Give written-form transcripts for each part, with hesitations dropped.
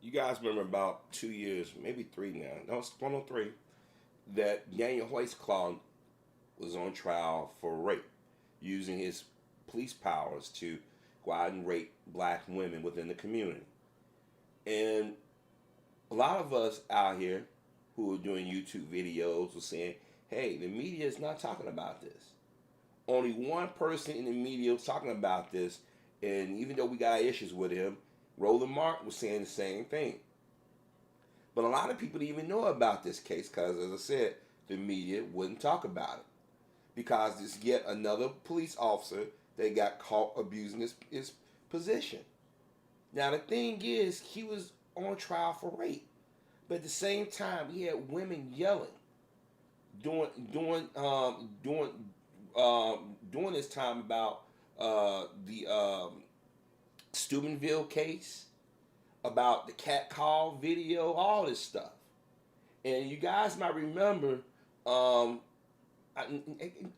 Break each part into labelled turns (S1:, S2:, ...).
S1: You guys remember about 2 years, maybe three now. No, it's 103. That Daniel Hoyce was on trial for rape, using his police powers to go out and rape black women within the community. And a lot of us out here who are doing YouTube videos were saying, hey, the media is not talking about this. Only one person in the media was talking about this, and even though we got issues with him, Roland Martin was saying the same thing. But a lot of people didn't even know about this case because, as I said, the media wouldn't talk about it. Because there's yet another police officer that got caught abusing his position. Now, the thing is, he was on trial for rape. But at the same time, he had women yelling, doing this time about the Steubenville case, about the cat call video, all this stuff. And you guys might remember,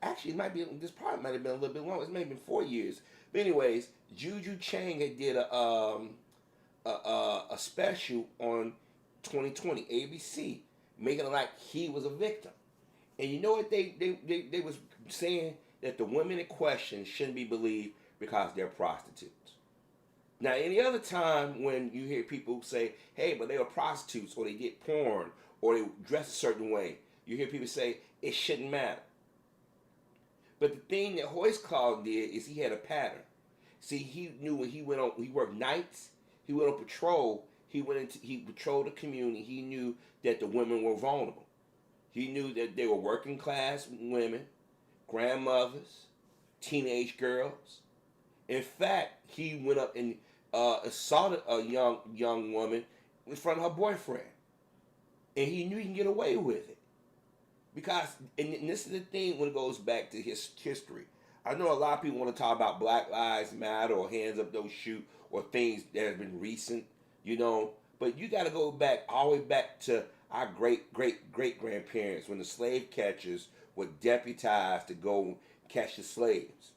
S1: actually, it might be, this probably might have been a little bit longer. It may have been 4 years. But anyways, Juju Chang had did a special on 2020 ABC, making it like he was a victim. And you know what they was saying? That the women in question shouldn't be believed because they're prostitutes. Now, any other time when you hear people say, hey, but they were prostitutes, or they did porn, or they dress a certain way, you hear people say, it shouldn't matter. But the thing that Hoyce did is he had a pattern. See, he knew when he worked nights, he went on patrol, he patrolled the community, he knew that the women were vulnerable. He knew that they were working class women, grandmothers, teenage girls. In fact, he went up and assaulted a young woman in front of her boyfriend, and he knew he can get away with it because, and this is the thing when it goes back to his history. I know a lot of people want to talk about Black Lives Matter or Hands Up Don't Shoot or things that have been recent, but you got to go back all the way back to our great grandparents when the slave catchers were deputized to go catch the slaves.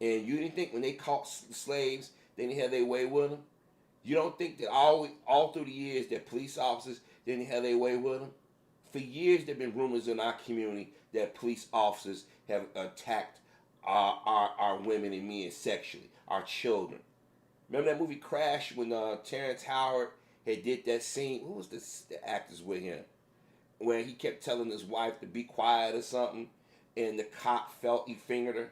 S1: And you didn't think when they caught slaves, they didn't have their way with them? You don't think that all through the years that police officers didn't have their way with them? For years, there have been rumors in our community that police officers have attacked our women and men sexually, our children. Remember that movie Crash when Terrence Howard had did that scene? Who was the actors with him? Where he kept telling his wife to be quiet or something, and the cop felt he fingered her.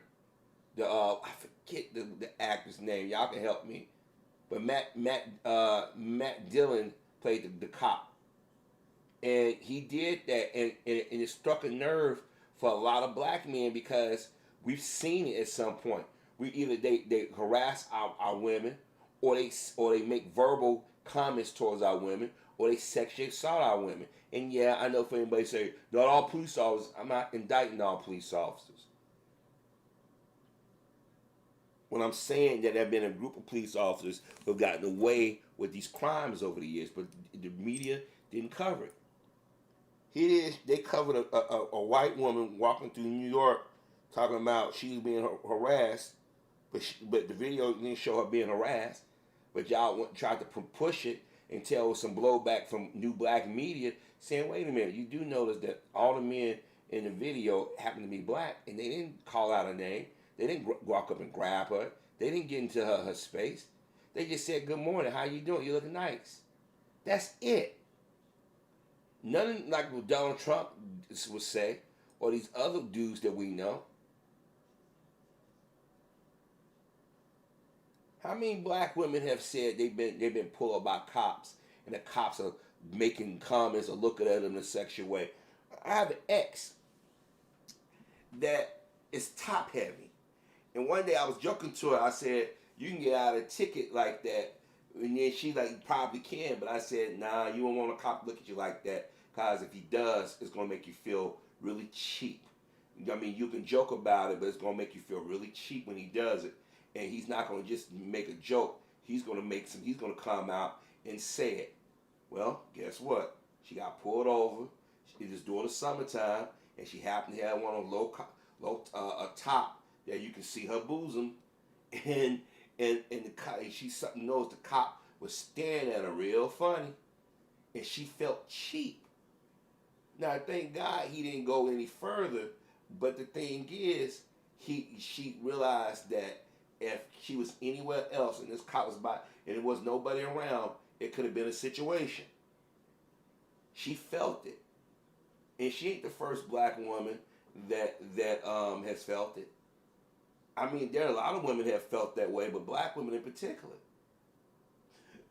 S1: I forget the actor's name. Y'all can help me. But Matt Dillon played the cop, and he did that, and it struck a nerve for a lot of black men because we've seen it at some point. We either they harass our women, or they make verbal comments towards our women, or they sexually assault our women. And yeah, I know for anybody say not all police officers. I'm not indicting all police officers. When I'm saying that there have been a group of police officers who have gotten away with these crimes over the years, but the media didn't cover it. They covered a white woman walking through New York talking about she was being harassed, but the video didn't show her being harassed. But y'all tried to push it and tell some blowback from new black media saying, wait a minute, you do notice that all the men in the video happen to be black, and they didn't call out a name. They didn't walk up and grab her. They didn't get into her space. They just said, good morning, how you doing? You looking nice. That's it. Nothing like what Donald Trump would say, or these other dudes that we know. How many black women have said they've been pulled up by cops, and the cops are making comments or looking at them in a sexual way? I have an ex that is top heavy. And one day I was joking to her. I said, you can get out a ticket like that. And then she like, you probably can. But I said, nah, you don't want a cop to look at you like that. Because if he does, it's going to make you feel really cheap. I mean, you can joke about it, but it's going to make you feel really cheap when he does it. And he's not going to just make a joke. He's going to come out and say it. Well, guess what? She got pulled over. It was during the summertime. And she happened to have one of those a top that you can see her bosom, and she knows the cop was staring at her real funny, and she felt cheap. Now, thank God he didn't go any further, but the thing is, she realized that if she was anywhere else and this cop was by and there was nobody around, it could have been a situation. She felt it, and she ain't the first black woman that has felt it. I mean, there are a lot of women that have felt that way, but black women in particular.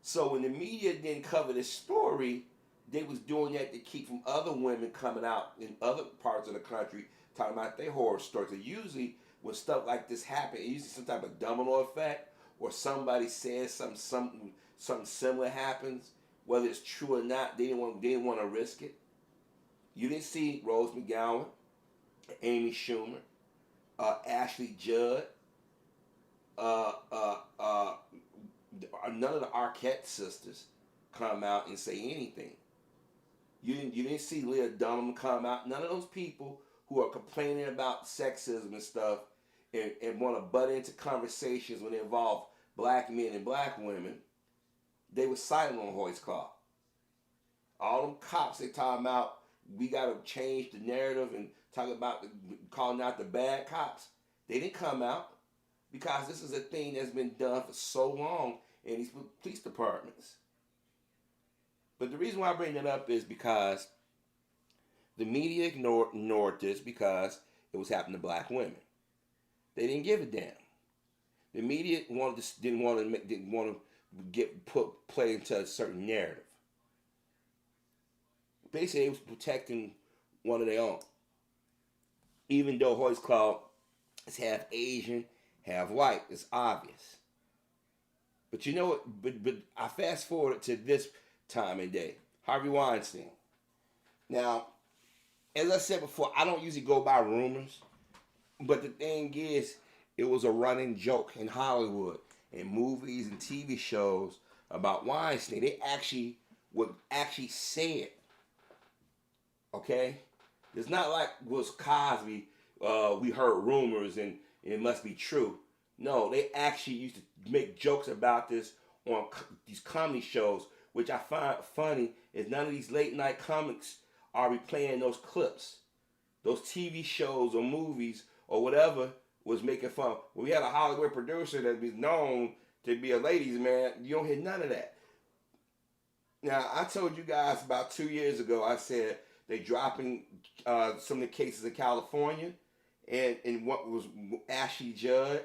S1: So when the media didn't cover this story, they was doing that to keep from other women coming out in other parts of the country talking about their horror stories. So usually when stuff like this happens, it usually some type of domino effect, or somebody says something similar happens, whether it's true or not. They didn't want to risk it. You didn't see Rose McGowan, Amy Schumer, Ashley Judd, none of the Arquette sisters come out and say anything. You didn't see Leah Dunham come out. None of those people who are complaining about sexism and stuff and want to butt into conversations when they involve black men and black women, they were silent on Hoyt's Call. All them cops they talking about, we got to change the narrative and talking about calling out the bad cops. They didn't come out because this is a thing that's been done for so long in these police departments. But the reason why I bring that up is because the media ignored this because it was happening to black women. They didn't give a damn. The media didn't want to play into a certain narrative. Basically, it was protecting one of their own. Even though Hoyt's Claw is half Asian, half white, it's obvious. But you know what? But I fast forward to this time and day. Harvey Weinstein. Now, as I said before, I don't usually go by rumors. But the thing is, it was a running joke in Hollywood and movies and TV shows about Weinstein. They would actually say it. Okay? It's not like was Cosby, we heard rumors and it must be true. No, they actually used to make jokes about this on these comedy shows, which I find funny is none of these late night comics are replaying those clips. Those TV shows or movies or whatever was making fun. When we had a Hollywood producer that was known to be a ladies' man, you don't hear none of that. Now, I told you guys about 2 years ago, I said they dropping some of the cases in California, and what was Ashley Judd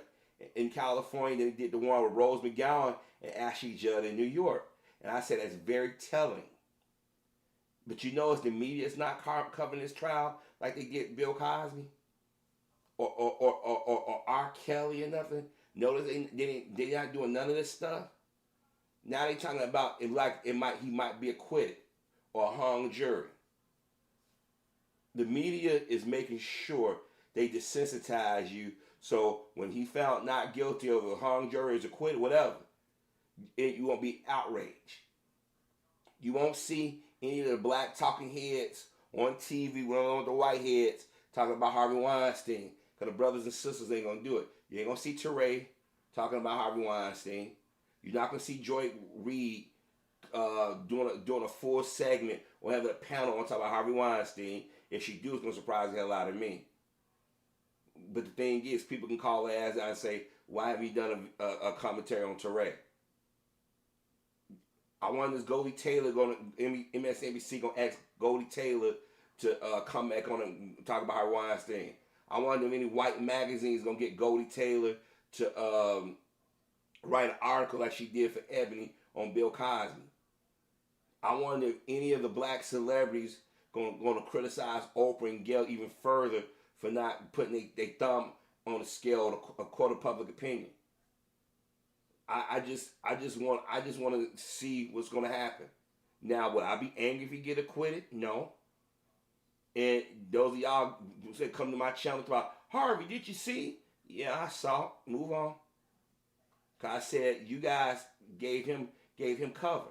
S1: in California. They did the one with Rose McGowan and Ashley Judd in New York. And I said that's very telling. But you notice the media is not covering this trial like they get Bill Cosby or R. Kelly or nothing. Notice they're not doing none of this stuff. Now they're talking about he might be acquitted or a hung jury. The media is making sure they desensitize you, so when he found not guilty of a hung jury is acquitted, whatever, you won't be outraged. You won't see any of the black talking heads on TV, with the white heads talking about Harvey Weinstein, because the brothers and sisters ain't gonna do it. You ain't gonna see Teray talking about Harvey Weinstein. You're not gonna see Joy Reid doing a full segment or having a panel on talking about Harvey Weinstein. If she do, it's gonna surprise the hell out of me. But the thing is, people can call her ass out and say, why have you done a commentary on Teray? I wonder is Goldie Taylor MSNBC going to ask Goldie Taylor to come back on and talk about Harvey Weinstein? I wonder if any white magazines going to get Goldie Taylor to write an article like she did for Ebony on Bill Cosby. I wonder if any of the black celebrities going to criticize Oprah and Gayle even further for not putting their thumb on the scale of a court of public opinion. I just want to see what's going to happen. Now, would I be angry if he get acquitted? No. And those of y'all who said come to my channel about Harvey, did you see? Yeah, I saw. Move on. Cause I said you guys gave him cover.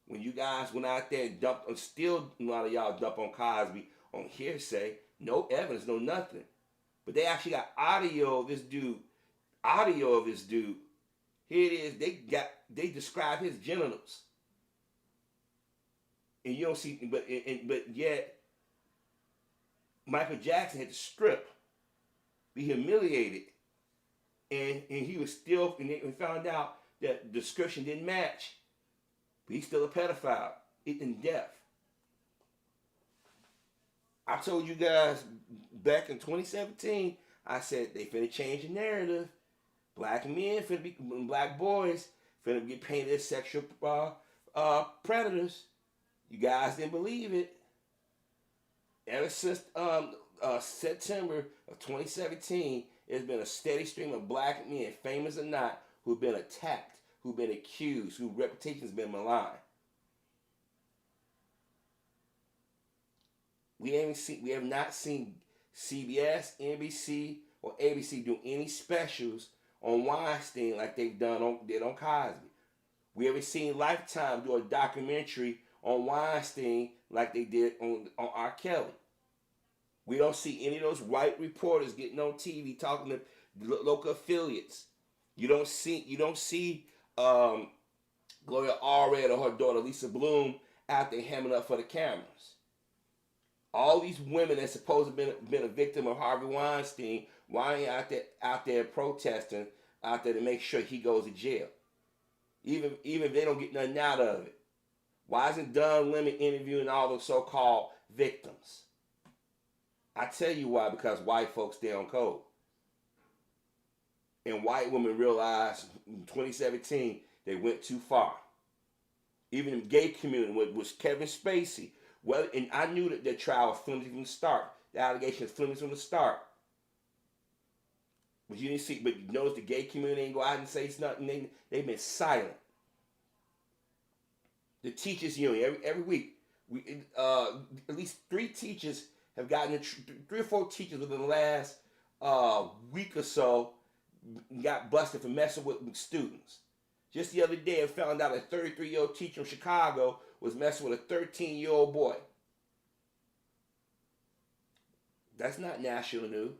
S1: When you guys went out there and dumped, and still a lot of y'all dump on Cosby on hearsay, no evidence, no nothing. But they actually got audio of this dude Here it is. They describe his genitals, and you don't see. But yet Michael Jackson had to strip, be humiliated, and he was still. And they found out that the description didn't match. But he's still a pedophile, in death. I told you guys back in 2017. I said they finna change the narrative. Black men finna be black boys finna get painted as sexual predators. You guys didn't believe it. Ever since September of 2017, there's been a steady stream of black men, famous or not, who've been attacked, who've been accused, whose reputation's been maligned. We have not seen CBS, NBC, or ABC do any specials on Weinstein like did on Cosby. We haven't seen Lifetime do a documentary on Weinstein like they did on R. Kelly. We don't see any of those white reporters getting on TV talking to local affiliates. You don't see Gloria Allred or her daughter Lisa Bloom out there hamming up for the cameras. All these women that supposed to have been a victim of Harvey Weinstein, why ain't out there protesting out there to make sure he goes to jail? Even if they don't get nothing out of it. Why isn't Don Lemon interviewing all those so-called victims? I tell you why, because white folks stay on code. And white women realized in 2017 they went too far. Even the gay community was Kevin Spacey. Well, and I knew that the trial was flimsy from the start. The allegation was flimsy from the start. But you didn't see. But you notice the gay community ain't go out and say nothing. They've been silent. The teachers union every week, at least 3 teachers have gotten 3 or 4 teachers within the last week or so got busted for messing with students. Just the other day, I found out a 33-year-old teacher in Chicago was messing with a 13-year-old boy. That's not national news.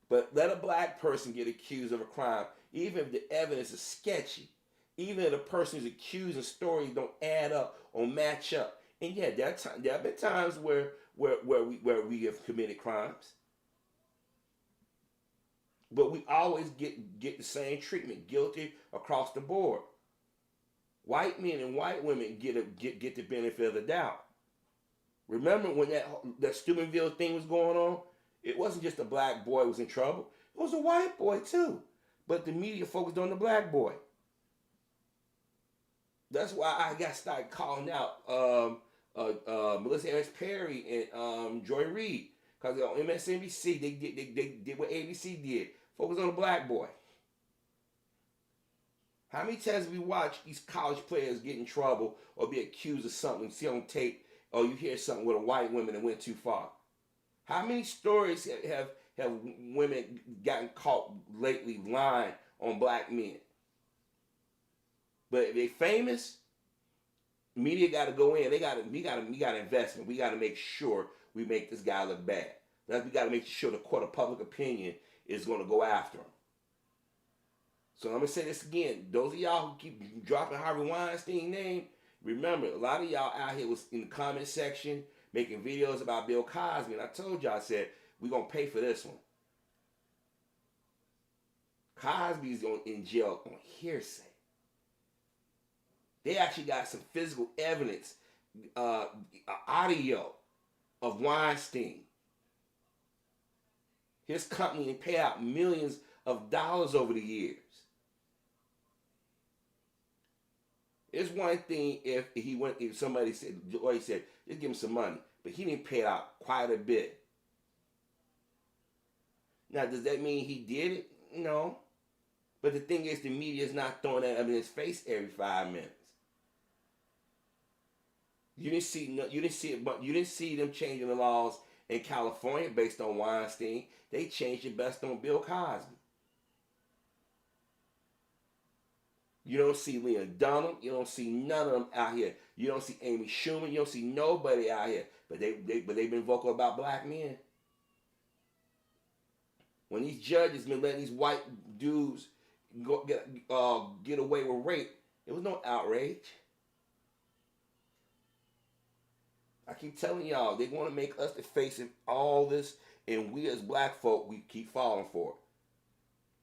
S1: But let a black person get accused of a crime, even if the evidence is sketchy, even if the person who's accused and stories don't add up or match up. And yeah, there have been times where we have committed crimes. But we always get the same treatment, guilty across the board. White men and white women get the benefit of the doubt. Remember when that Steubenville thing was going on? It wasn't just a black boy was in trouble. It was a white boy too. But the media focused on the black boy. That's why I got started calling out Melissa Harris Perry and Joy Reid. Because on MSNBC, they did what ABC did. Focus on the black boy. How many times have we watched these college players get in trouble or be accused of something, see on tape, or you hear something with a white woman that went too far? How many stories have women gotten caught lately lying on black men? But if they famous, media got to go in. We got investment. We got to make sure we make this guy look bad. We got to make sure the court of public opinion is going to go after him. So I'm going to say this again. Those of y'all who keep dropping Harvey Weinstein's name, remember, a lot of y'all out here was in the comment section making videos about Bill Cosby. And I told y'all, I said, we're going to pay for this one. Cosby's in jail on hearsay. They actually got some physical evidence, audio of Weinstein. His company paid out millions of dollars over the years. It's one thing if somebody said, or he said, just give him some money. But he didn't pay out quite a bit. Now, does that mean he did it? No. But the thing is, the media is not throwing that up in his face every 5 minutes. You didn't see them changing the laws in California based on Weinstein. They changed it based on Bill Cosby. You don't see Leon Dunham. You don't see none of them out here. You don't see Amy Schumer. You don't see nobody out here. But they've been vocal about black men. When these judges been letting these white dudes get away with rape. There was no outrage. I keep telling y'all, they want to make us the face of all this, and we as black folk, we keep falling for it.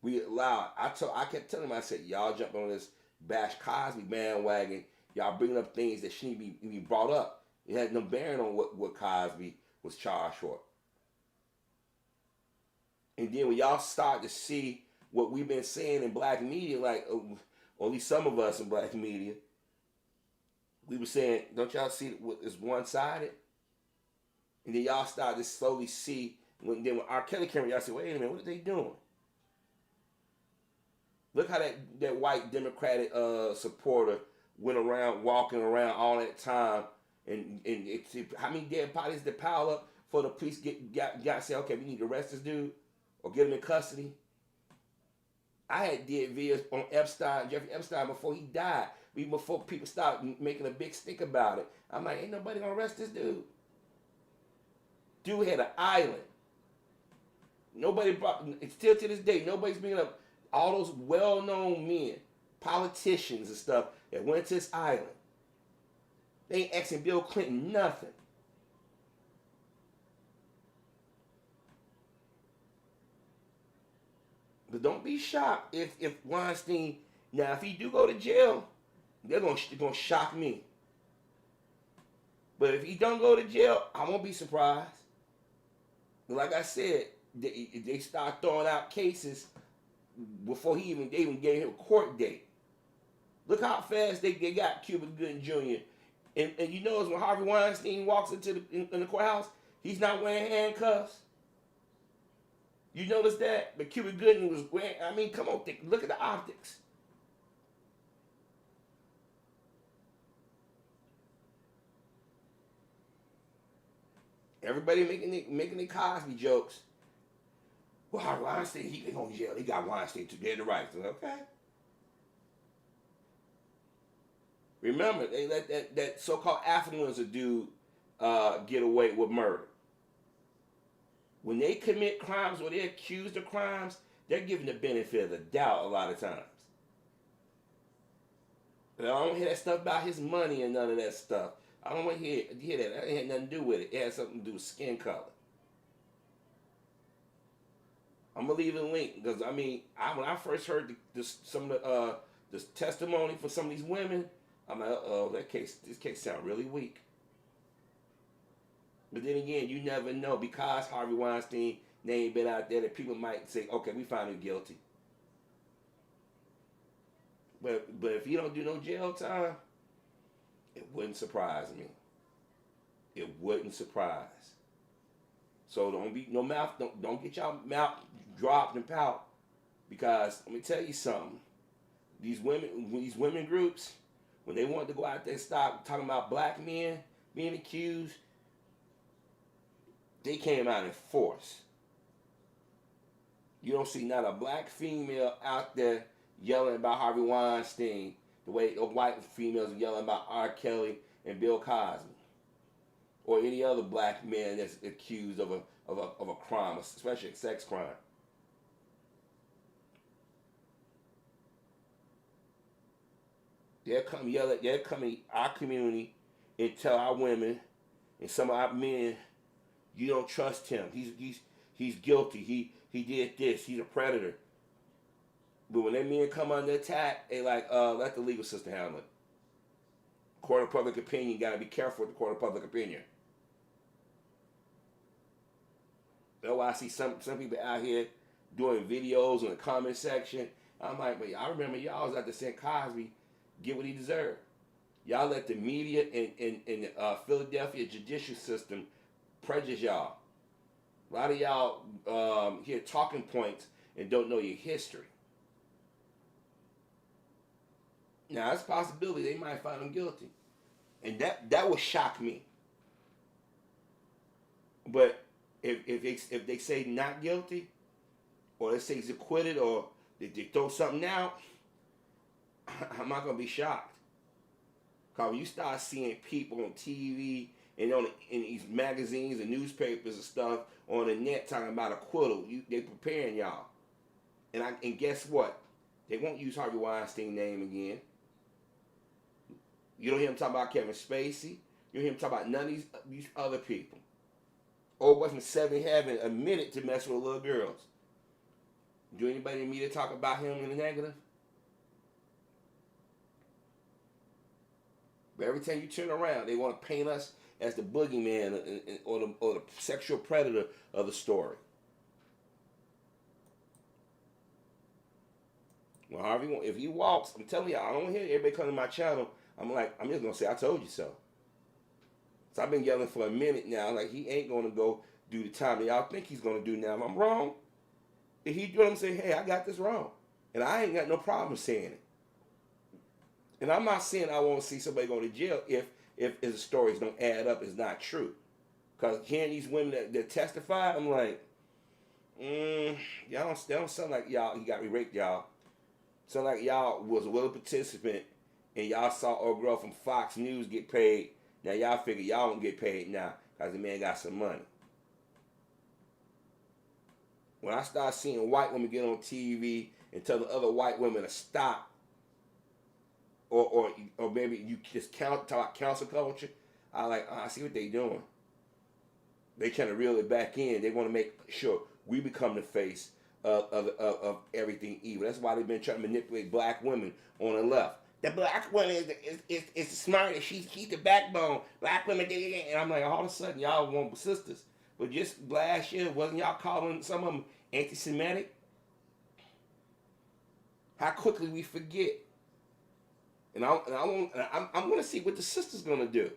S1: We allow. I kept telling them, I said, y'all jumping on this Bash Cosby bandwagon. Y'all bringing up things that shouldn't be brought up. It had no bearing on what Cosby was charged for. And then when y'all start to see what we've been saying in black media, like, or at least some of us in black media, we were saying, don't y'all see it's one-sided? And then y'all start to slowly see, when R. Kelly came, y'all say, wait a minute, what are they doing? Look how that white Democratic supporter went around, walking around all that time, and how many dead bodies did pile up for the police got to say, okay, we need to arrest this dude or get him in custody. I had did videos on Jeffrey Epstein, before he died, even before people started making a big stick about it. I'm like, ain't nobody gonna arrest this dude. Dude had an island. Nobody brought, still to this day, nobody's bringing up all those well-known men, politicians and stuff that went to this island. They ain't asking Bill Clinton nothing. But don't be shocked if Weinstein, now if he do go to jail, they're gonna shock me. But if he don't go to jail, I won't be surprised. But like I said, they start throwing out cases before they even gave him a court date. Look how fast they got Cuba Gooding Jr. And you notice when Harvey Weinstein walks into the courthouse, he's not wearing handcuffs. You notice that? But Cuba Gooding was wearing, I mean, come on, look at the optics. Everybody making their Cosby jokes. Well, Harvey Weinstein, he going to jail. They got Weinstein to dead to rights. Okay. Remember, they let that so-called affluencer dude get away with murder. When they commit crimes or they're accused of crimes, they're given the benefit of the doubt a lot of times. But I don't hear that stuff about his money and none of that stuff. I don't want to hear that. That had nothing to do with it. It had something to do with skin color. I'm gonna leave a link because I mean, when I first heard some of the testimony for some of these women, I'm like, oh, this case sounds really weak. But then again, you never know, because Harvey Weinstein name been out there, that people might say, okay, we found him guilty. But if he don't do no jail time, it wouldn't surprise me. It wouldn't surprise. So don't be no mouth. Don't get y'all mouth dropped and pout, because let me tell you something. These women groups, when they want to go out there and stop talking about black men being accused, they came out in force. You don't see not a black female out there yelling about Harvey Weinstein the way the white females are yelling about R. Kelly and Bill Cosby, or any other black man that's accused of a crime, especially a sex crime. They'll come in our community and tell our women and some of our men, you don't trust him. He's guilty. He did this. He's a predator. But when that men come under attack, they like, let the legal system handle it. Court of public opinion, got to be careful with the court of public opinion. That's why I see some people out here doing videos in the comment section. I'm like, but I remember y'all was out there saying Cosby get what he deserved. Y'all let the media and the Philadelphia judicial system prejudice y'all. A lot of y'all hear talking points and don't know your history. Now, it's a possibility they might find him guilty. And that would shock me. But if they say not guilty, or they say he's acquitted, or they throw something out, I'm not going to be shocked. Because when you start seeing people on TV and in these magazines and newspapers and stuff on the net talking about acquittal, they preparing y'all. And guess what? They won't use Harvey Weinstein's name again. You don't hear him talk about Kevin Spacey. You don't hear him talk about none of these other people. Old boy from 7 having admitted to messing with little girls. Do anybody in the media talk about him in the negative? But every time you turn around, they want to paint us as the boogeyman or the sexual predator of the story. Well, Harvey, if he walks, I'm telling y'all, I don't hear everybody come to my channel. I'm just going to say, I told you so. So I've been yelling for a minute now, like he ain't going to go do the time that y'all think he's going to do now. If I'm wrong, if he do it, I'm saying, hey, I got this wrong. And I ain't got no problem saying it. And I'm not saying I want to see somebody go to jail if the stories don't add up, it's not true. Because hearing these women that testify, I'm like, y'all don't sound like y'all, he got me raped, y'all. Sound like y'all was a willing participant and y'all saw old girl from Fox News get paid. Now y'all figure y'all won't get paid now because the man got some money. When I start seeing white women get on TV and tell the other white women to stop, or maybe you just talk council culture, I see what they doing. They trying to reel it back in. They want to make sure we become the face of everything evil. That's why they've been trying to manipulate black women on the left. The black woman is the smartest. She's the backbone. Black women, and I'm like, all of a sudden y'all want sisters. But just last year, wasn't y'all calling some of them anti-Semitic? How quickly we forget. And I'm going to see what the sisters going to do.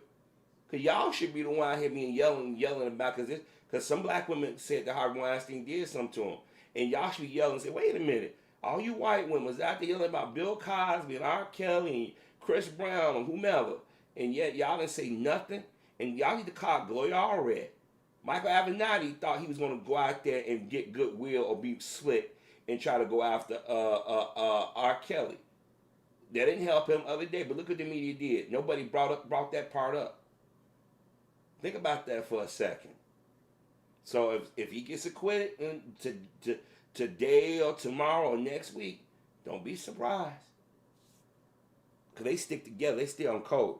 S1: Because y'all should be the one out here being yelling about, because some black women said that Harvey Weinstein did something to them. And y'all should be yelling and say, wait a minute. All you white women was out there yelling about Bill Cosby and R. Kelly and Chris Brown and whomever. And yet y'all didn't say nothing. And y'all need to call Gloria Allred. Michael Avenatti thought he was going to go out there and get goodwill or be slick and try to go after R. Kelly. That didn't help him the other day, but look what the media did. Nobody brought that part up. Think about that for a second. So if he gets acquitted today or tomorrow or next week, don't be surprised. Because they stick together. They stay on code.